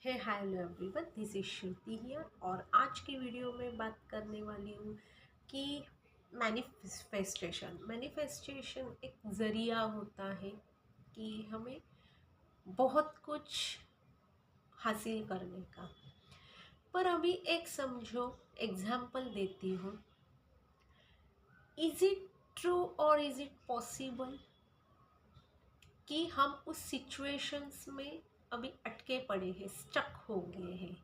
Hey hi hello everyone, this is Shruti here. और आज की वीडियो में बात करने वाली हूँ कि मैनिफेस्टेशन एक ज़रिया होता है कि हमें बहुत कुछ हासिल करने का। पर अभी एक समझो, एग्जाम्पल देती हूँ। इज़ इट ट्रू और इज़ इट पॉसिबल कि हम उस सिचुएशंस में अभी अटके पड़े हैं, स्टक हो गए हैं।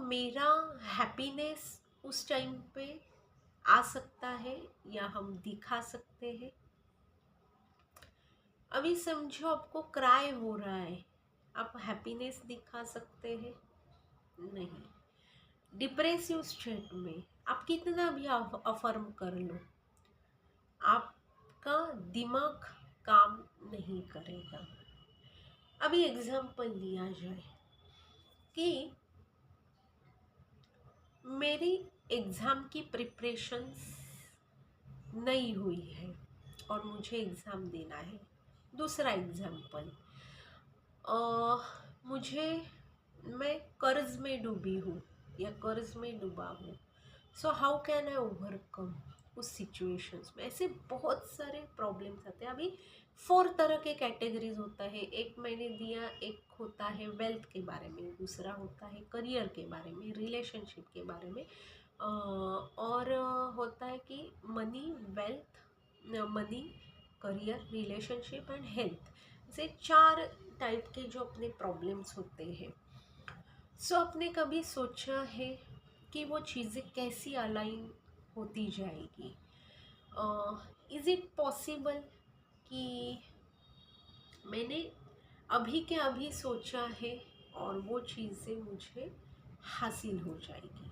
मेरा हैप्पीनेस उस टाइम पे आ सकता है या हम दिखा सकते हैं। अभी समझो आपको क्राई हो रहा है, आप हैप्पीनेस दिखा सकते हैं? नहीं। डिप्रेसिव स्टेट में आप कितना भी अफर्म कर लो, आपका दिमाग काम नहीं करेगा। अभी एग्जाम्पल लिया जाए कि मेरी एग्ज़ाम की प्रिपरेशंस नहीं हुई है और मुझे एग्ज़ाम देना है। दूसरा एग्जाम्पल, मुझे मैं कर्ज में डूबी हूँ या कर्ज में डूबा हूँ। हाउ कैन आई ओवरकम उस सिचुएशंस में? ऐसे बहुत सारे प्रॉब्लम्स आते हैं। अभी 4 तरह के कैटेगरीज होता है। एक मैंने दिया, एक होता है वेल्थ के बारे में, दूसरा होता है करियर के बारे में, रिलेशनशिप के बारे में, और होता है कि money, career, relationship and health. से 4 टाइप के जो अपने प्रॉब्लम्स होते हैं। आपने कभी सोचा है कि वो चीज़ें कैसी अलाइन होती जाएगी? इज़ इट पॉसिबल कि मैंने अभी के अभी सोचा है और वो चीज़ें मुझे हासिल हो जाएगी?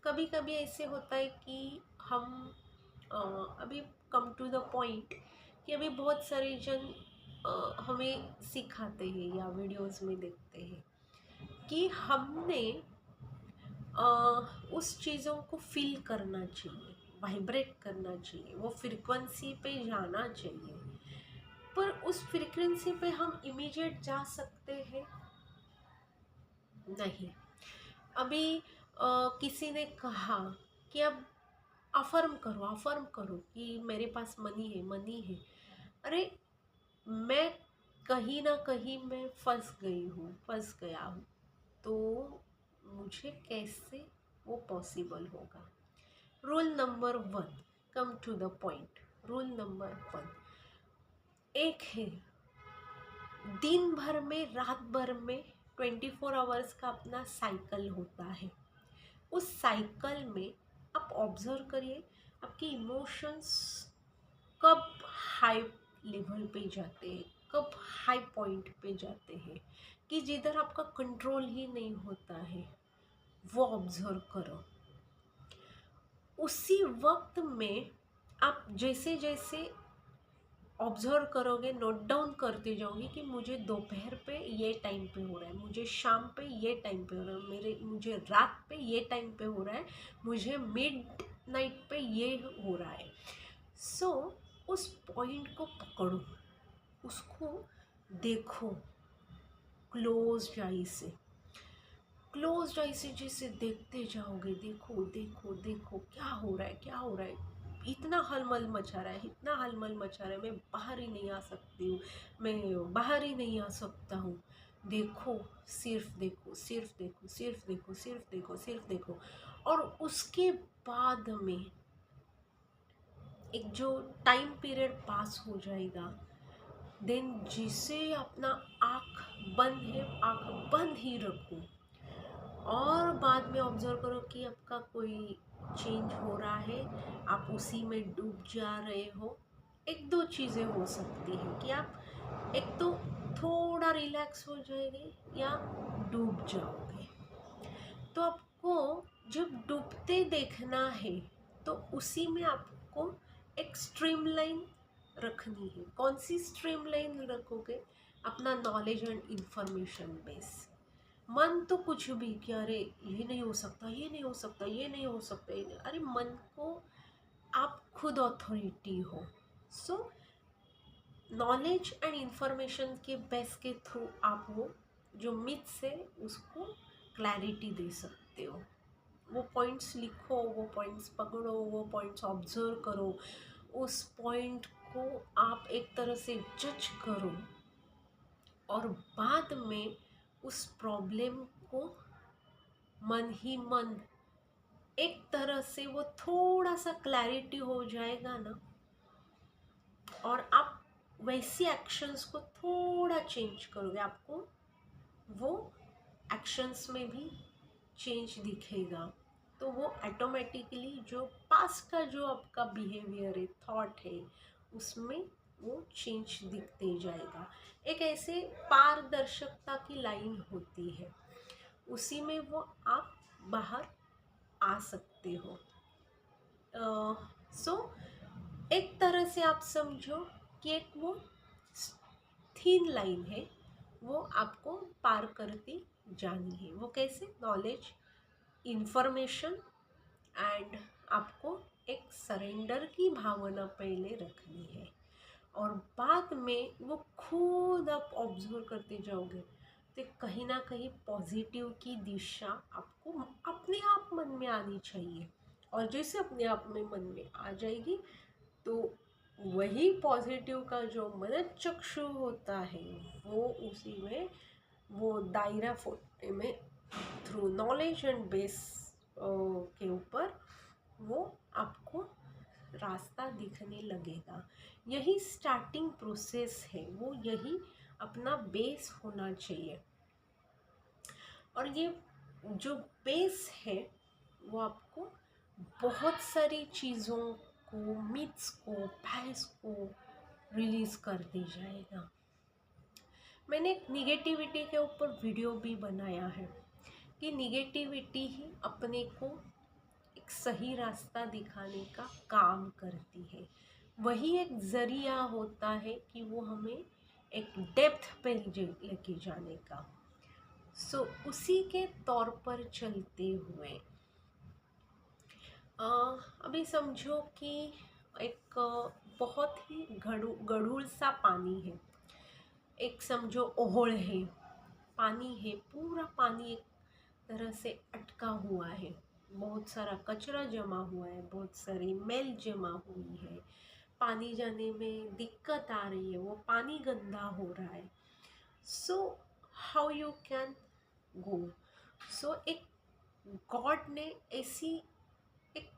कभी कभी ऐसे होता है कि हम अभी कम टू द पॉइंट कि अभी बहुत सारे जन हमें सिखाते हैं या वीडियोस में देखते हैं कि हमने उस चीज़ों को फील करना चाहिए, वाइब्रेट करना चाहिए, वो फ्रीक्वेंसी पे जाना चाहिए। पर उस फ्रीक्वेंसी पे हम इमीडिएट जा सकते हैं? नहीं। अभी किसी ने कहा कि अब अफर्म करो कि मेरे पास मनी है। अरे, मैं कहीं ना कहीं मैं फंस गया हूँ। तो मुझे कैसे वो पॉसिबल होगा? Rule number 1, come to the point. Rule number 1 एक है, दिन भर में, रात भर में 24 आवर्स का अपना साइकिल होता है। उस साइकिल में आप ऑब्जर्व करिए, आपके इमोशंस कब हाई लेवल पे जाते हैं, कब हाई पॉइंट पे जाते हैं, कि जिधर आपका कंट्रोल ही नहीं होता है, वो ऑब्जर्व करो। उसी वक्त में आप जैसे जैसे ऑब्जर्व करोगे, नोट डाउन करते जाओगे कि मुझे दोपहर पे ये टाइम पे हो रहा है, मुझे शाम पे ये टाइम पे हो रहा है, मुझे रात पे ये टाइम पे हो रहा है, मुझे मिड नाइट पे ये हो रहा है। उस पॉइंट को पकड़ो, उसको देखो क्लोज आई से जैसे देखते जाओगे। देखो देखो देखो, क्या हो रहा है, क्या हो रहा है। इतना हलमल मचा रहा है, इतना हलमल मचा रहा है, मैं बाहर ही नहीं आ सकती हूँ, मैं बाहर ही नहीं आ सकता हूँ। देखो, सिर्फ देखो, सिर्फ देखो, सिर्फ देखो, सिर्फ देखो, सिर्फ देखो। और उसके बाद में एक जो टाइम पीरियड पास हो जाएगा, देन जिसे अपना आँख बंद है, आँख बंद ही रखो और बाद में ऑब्जर्व करो कि आपका कोई चेंज हो रहा है, आप उसी में डूब जा रहे हो। एक दो चीज़ें हो सकती हैं कि आप एक तो थोड़ा रिलैक्स हो जाएंगे या डूब जाओगे। तो आपको जब डूबते देखना है तो उसी में आपको एक स्ट्रीम लाइन रखनी है। कौन सी स्ट्रीम लाइन रखोगे? अपना नॉलेज एंड इंफॉर्मेशन बेस। मन तो कुछ भी कि अरे ये नहीं हो सकता, ये नहीं हो सकता, ये नहीं हो सकता, ये नहीं। अरे, मन को आप खुद अथॉरिटी हो। नॉलेज एंड इंफॉर्मेशन के बेस के थ्रू आप वो जो मिथ्स है उसको क्लैरिटी दे सकते हो। वो पॉइंट्स लिखो, वो पॉइंट्स पकड़ो, वो पॉइंट्स ऑब्जर्व करो, उस पॉइंट को आप एक तरह से जज करो और बाद में उस प्रॉब्लम को मन ही मन एक तरह से वो थोड़ा सा क्लैरिटी हो जाएगा ना, और आप वैसी एक्शंस को थोड़ा चेंज करोगे, आपको वो एक्शंस में भी चेंज दिखेगा। तो वो ऑटोमेटिकली जो पास्ट का जो आपका बिहेवियर है, थॉट है, उसमें वो चेंज दिखते जाएगा। एक ऐसे पारदर्शिता की लाइन होती है, उसी में वो आप बाहर आ सकते हो। सो एक तरह से आप समझो कि एक वो थीन लाइन है, वो आपको पार करती जानी है। वो कैसे? नॉलेज, इंफॉर्मेशन एंड आपको एक सरेंडर की भावना पहले रखनी है, और बाद में वो खुद आप ऑब्जर्व करते जाओगे तो कहीं ना कहीं पॉजिटिव की दिशा आपको अपने आप मन में आनी चाहिए। और जैसे अपने आप में मन में आ जाएगी तो वही पॉजिटिव का जो मनन चक्षु होता है वो उसी में वो दायरा फोड़ने में थ्रू नॉलेज एंड बेस के ऊपर वो आपको रास्ता दिखने लगेगा। यही स्टार्टिंग प्रोसेस है, वो यही अपना बेस होना चाहिए। और ये जो बेस है वो आपको बहुत सारी चीज़ों को, मिथ्स को, बायस को रिलीज़ कर दी जाएगा। मैंने एक निगेटिविटी के ऊपर वीडियो भी बनाया है कि निगेटिविटी ही अपने को एक सही रास्ता दिखाने का काम करती है। वही एक ज़रिया होता है कि वो हमें एक डेप्थ पे लेके जाने का। सो उसी के तौर पर चलते हुए अभी समझो कि एक बहुत ही गढ़ूल सा पानी है। एक समझो ओहड़ है, पानी है, पूरा पानी एक तरह से अटका हुआ है, बहुत सारा कचरा जमा हुआ है, बहुत सारी मैल जमा हुई है, पानी जाने में दिक्कत आ रही है, वो पानी गंदा हो रहा है। So how you can go? So एक गॉड ने ऐसी एक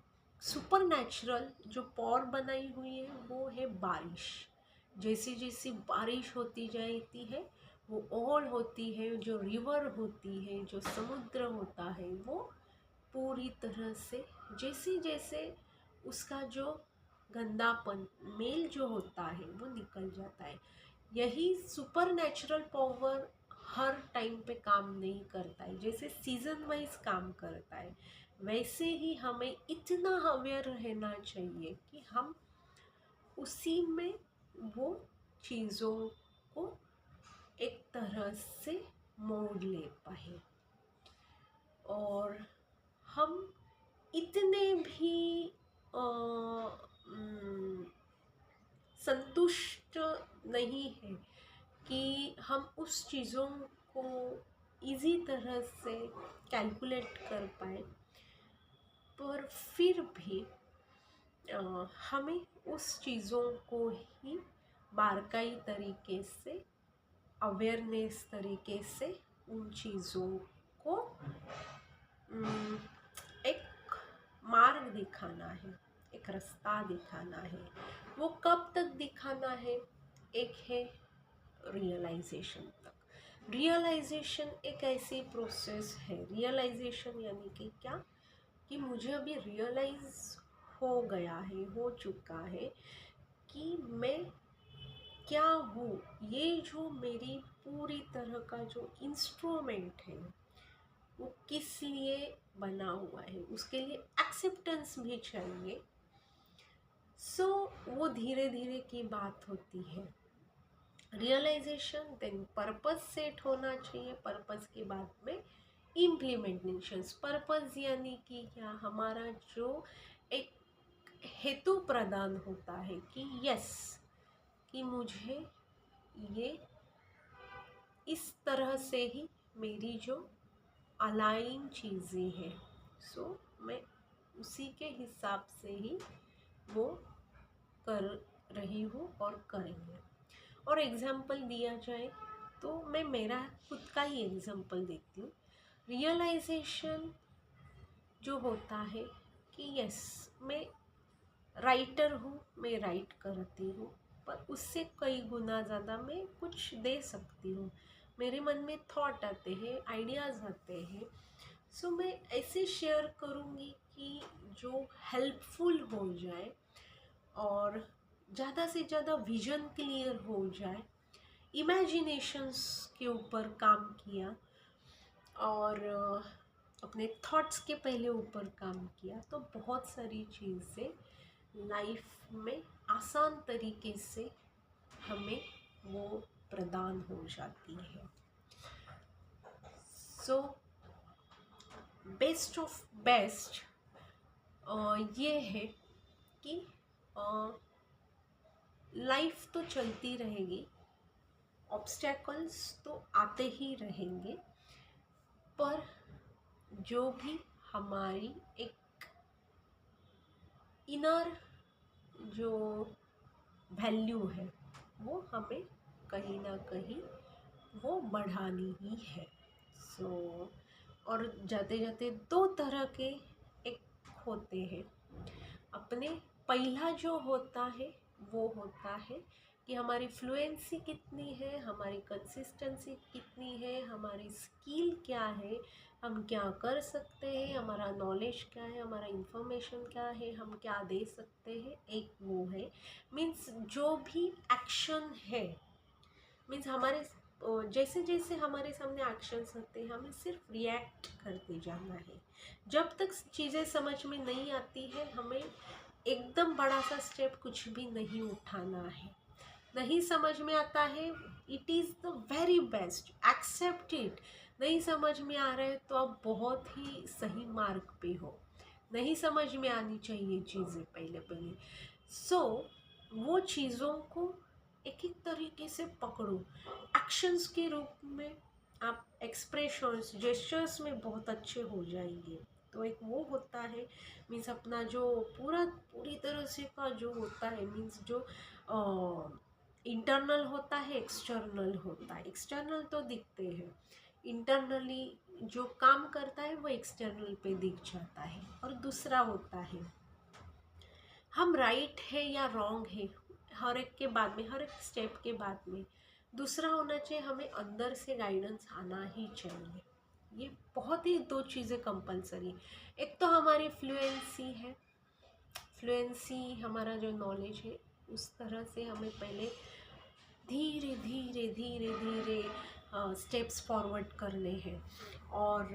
सुपर नेचुरल जो पॉर बनाई हुई है वो है बारिश। जैसी जैसी बारिश होती जाती है वो ओल होती है, जो रिवर होती है, जो समुद्र होता है, वो पूरी तरह से जैसे जैसे उसका जो गंदापन, मेल जो होता है वो निकल जाता है। यही सुपर नेचुरल पावर हर टाइम पे काम नहीं करता है, जैसे सीजन वाइज काम करता है वैसे ही हमें इतना अवेयर रहना चाहिए कि हम उसी में वो चीज़ों को एक तरह से मोड़ ले पाए। और हम इतने भी संतुष्ट नहीं है कि हम उस चीज़ों को इजी तरह से कैलकुलेट कर पाए, पर फिर भी हमें उस चीज़ों को ही बारकाई तरीके से, अवेयरनेस तरीके से उन चीज़ों को एक मार्ग दिखाना है, एक रास्ता दिखाना है। वो कब तक दिखाना है? एक है रियलाइजेशन तक। रियलाइजेशन एक ऐसी प्रोसेस है, रियलाइजेशन यानी कि क्या, कि मुझे अभी रियलाइज हो गया है, हो चुका है कि मैं क्या हूँ। ये जो मेरी पूरी तरह का जो इंस्ट्रूमेंट है वो किस लिए बना हुआ है, उसके लिए एक्सेप्टेंस भी चाहिए। सो वो धीरे धीरे की बात होती है। रियलाइजेशन, देन पर्पस सेट होना चाहिए, पर्पस के बाद में इम्प्लीमेंटेशंस। पर्पस यानी कि क्या, हमारा जो एक हेतु प्रदान होता है कि यस, कि मुझे ये इस तरह से ही मेरी जो अलाइन चीज़ें हैं, सो मैं उसी के हिसाब से ही वो कर रही हूँ और करेंगे। और एग्ज़ाम्पल दिया जाए तो मैं मेरा खुद का ही एग्ज़ाम्पल देती हूँ। रियलाइजेशन जो होता है कि यस, मैं राइटर हूँ, मैं राइट करती हूँ, पर उससे कई गुना ज़्यादा मैं कुछ दे सकती हूँ। मेरे मन में थॉट आते हैं, आइडियाज़ आते हैं, सो मैं ऐसे शेयर करूँगी कि जो हेल्पफुल हो जाए और ज़्यादा से ज़्यादा विजन क्लियर हो जाए। इमेजिनेशंस के ऊपर काम किया और अपने थॉट्स के पहले ऊपर काम किया तो बहुत सारी चीज़ें लाइफ में आसान तरीके से हमें वो प्रदान हो जाती है। सो बेस्ट ऑफ बेस्ट ये है कि लाइफ तो चलती रहेगी, ऑब्स्टेकल्स तो आते ही रहेंगे, पर जो भी हमारी एक इनर जो वैल्यू है वो हमें कहीं ना कहीं वो बढ़ानी ही है। सो और जाते जाते दो तरह के एक होते हैं अपने। पहला जो होता है वो होता है कि हमारी फ्लुएंसी कितनी है, हमारी कंसिस्टेंसी कितनी है, हमारी स्किल क्या है, हम क्या कर सकते हैं, हमारा नॉलेज क्या है, हमारा इंफॉर्मेशन क्या है, हम क्या दे सकते हैं। एक वो है, मीन्स जो भी एक्शन है, मीन्स हमारे जैसे जैसे हमारे सामने एक्शंस आते हैं हमें सिर्फ रिएक्ट करते जाना है। जब तक चीज़ें समझ में नहीं आती है हमें एकदम बड़ा सा स्टेप कुछ भी नहीं उठाना है। नहीं समझ में आता है, it is the very best, accept it. नहीं समझ में आ रहा है तो आप बहुत ही सही मार्ग पे हो। नहीं समझ में आनी चाहिए चीज़ें पहले पहले। सो वो चीज़ों को एक एक तरीके से पकड़ो, एक्शंस के रूप में आप एक्सप्रेशंस जेस्चर्स में बहुत अच्छे हो जाएंगे। तो एक वो होता है, मीन्स अपना जो पूरी तरह से का जो होता है, मीन्स जो इंटरनल होता है, एक्सटर्नल होता है। एक्सटर्नल तो दिखते हैं, इंटरनली जो काम करता है वो एक्सटर्नल पे दिख जाता है। और दूसरा होता है हम राइट है या रॉन्ग है, हर एक के बाद में, हर एक स्टेप के बाद में दूसरा होना चाहिए, हमें अंदर से गाइडेंस आना ही चाहिए। ये बहुत ही दो चीज़ें कंपलसरी। एक तो हमारी फ्लुएंसी है, फ्लुएंसी हमारा जो नॉलेज है उस तरह से हमें पहले धीरे धीरे धीरे धीरे स्टेप्स फॉरवर्ड करने हैं। और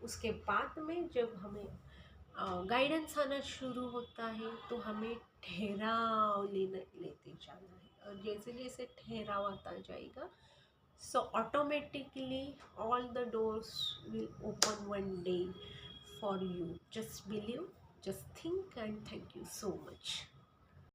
उसके बाद में जब हमें गाइडेंस आना शुरू होता है तो हमें ठहराव लेते जाना है। और जैसे जैसे ठहराव आता जाएगा so automatically all the doors will open one day for you. Just believe, just think and thank you so much.